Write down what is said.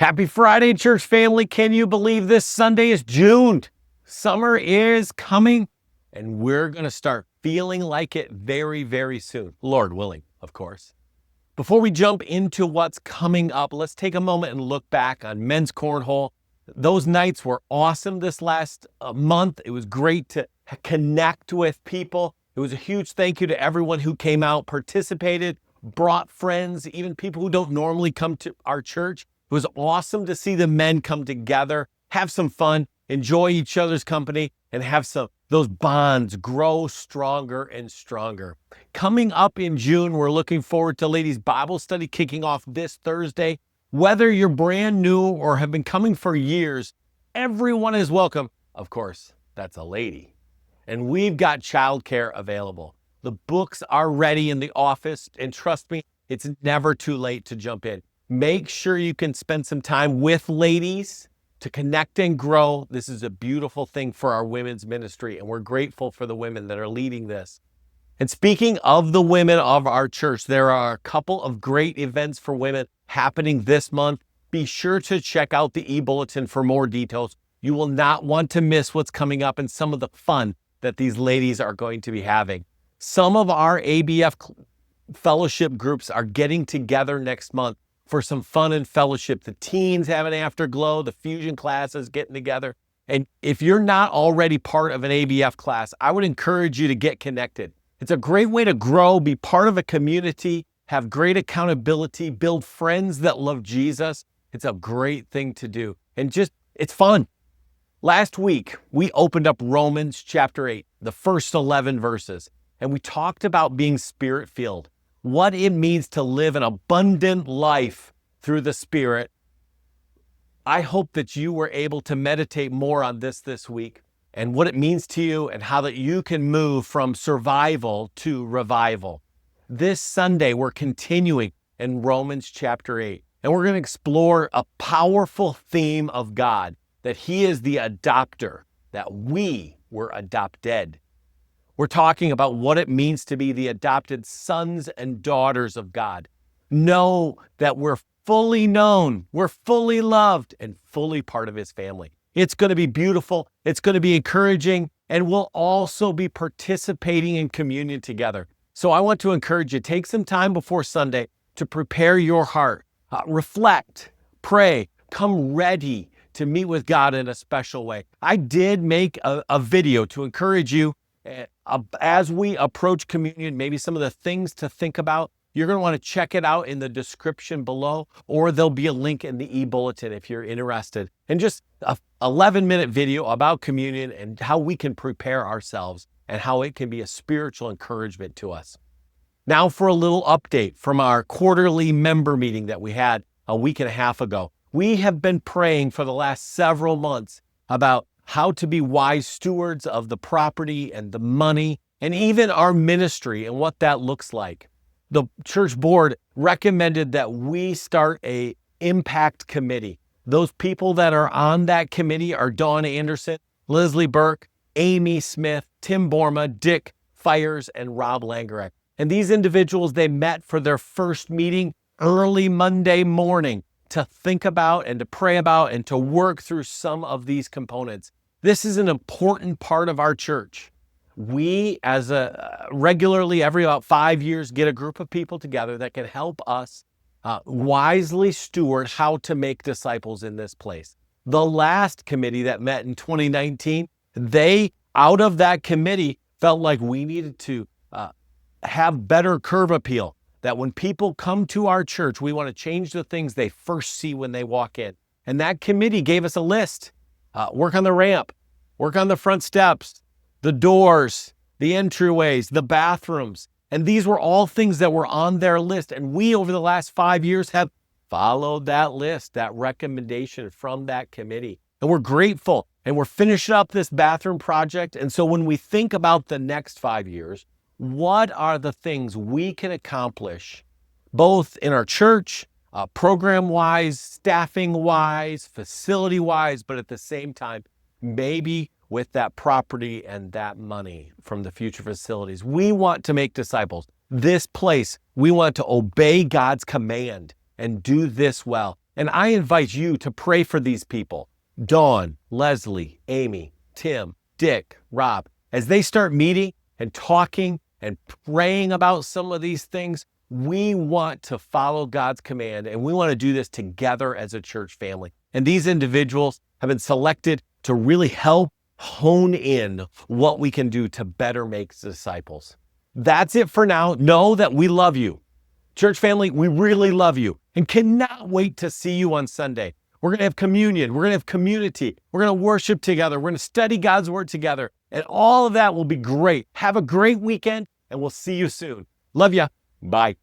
Happy Friday, church family. Can you believe this Sunday is June? Summer is coming, and we're going to start feeling like it very, very soon. Lord willing, of course. Before we jump into what's coming up, let's take a moment and look back on men's cornhole. Those nights were awesome this last month. It was great to connect with people. It was a huge thank you to everyone who came out, participated, brought friends, even people who don't normally come to our church. It was awesome to see the men come together, have some fun, enjoy each other's company, and have those bonds grow stronger and stronger. Coming up in June, we're looking forward to Ladies Bible Study kicking off this Thursday. Whether you're brand new or have been coming for years, everyone is welcome. Of course, that's a lady. And we've got childcare available. The books are ready in the office, and trust me, it's never too late to jump in. Make sure you can spend some time with ladies to connect and grow. This is a beautiful thing for our women's ministry, and we're grateful for the women that are leading this. And speaking of the women of our church, there are a couple of great events for women happening this month. Be sure to check out the e-bulletin for more details. You will not want to miss what's coming up and some of the fun that these ladies are going to be having. Some of our ABF fellowship groups are getting together next month for some fun and fellowship. The teens have an afterglow, the fusion classes getting together. And if you're not already part of an ABF class, I would encourage you to get connected. It's a great way to grow, be part of a community, have great accountability, build friends that love Jesus. It's a great thing to do. And it's fun. Last week, we opened up Romans chapter 8, the first 11 verses, and we talked about being spirit-filled, what it means to live an abundant life through the Spirit. I hope that you were able to meditate more on this week and what it means to you and how that you can move from survival to revival. This Sunday, we're continuing in Romans chapter 8, and we're going to explore a powerful theme of God, that He is the adopter, that we were adopted. We're talking about what it means to be the adopted sons and daughters of God. Know that we're fully known, we're fully loved, and fully part of His family. It's going to be beautiful, it's going to be encouraging, and we'll also be participating in communion together. So I want to encourage you, take some time before Sunday to prepare your heart, reflect, pray, come ready to meet with God in a special way. I did make a video to encourage you as we approach communion, maybe some of the things to think about. You're going to want to check it out in the description below, or there'll be a link in the e-bulletin if you're interested. And just a 11-minute video about communion and how we can prepare ourselves and how it can be a spiritual encouragement to us. Now for a little update from our quarterly member meeting that we had a week and a half ago. We have been praying for the last several months about how to be wise stewards of the property and the money and even our ministry and what that looks like. The church board recommended that we start an impact committee. Those people that are on that committee are Dawn Anderson, Leslie Burke, Amy Smith, Tim Borma, Dick Fires, and Rob Langerek. And these individuals, they met for their first meeting early Monday morning to think about and to pray about and to work through some of these components. This is an important part of our church. We, as regularly every about 5 years, get a group of people together that can help us wisely steward how to make disciples in this place. The last committee that met in 2019, they, out of that committee, felt like we needed to have better curb appeal, that when people come to our church, we want to change the things they first see when they walk in. And that committee gave us a list. Work on the ramp, work on the front steps, the doors, the entryways, the bathrooms. And these were all things that were on their list. And we, over the last 5 years, have followed that list, that recommendation from that committee. And we're grateful. And we're finishing up this bathroom project. And so when we think about the next 5 years, what are the things we can accomplish, both in our church, program-wise, staffing-wise, facility-wise, but at the same time, maybe with that property and that money from the future facilities. We want to make disciples. This place, we want to obey God's command and do this well. And I invite you to pray for these people, Dawn, Leslie, Amy, Tim, Dick, Rob, as they start meeting and talking and praying about some of these things. We want to follow God's command, and we want to do this together as a church family. And these individuals have been selected to really help hone in what we can do to better make disciples. That's it for now. Know that we love you. Church family, we really love you and cannot wait to see you on Sunday. We're going to have communion. We're going to have community. We're going to worship together. We're going to study God's word together. And all of that will be great. Have a great weekend, and we'll see you soon. Love ya. Bye.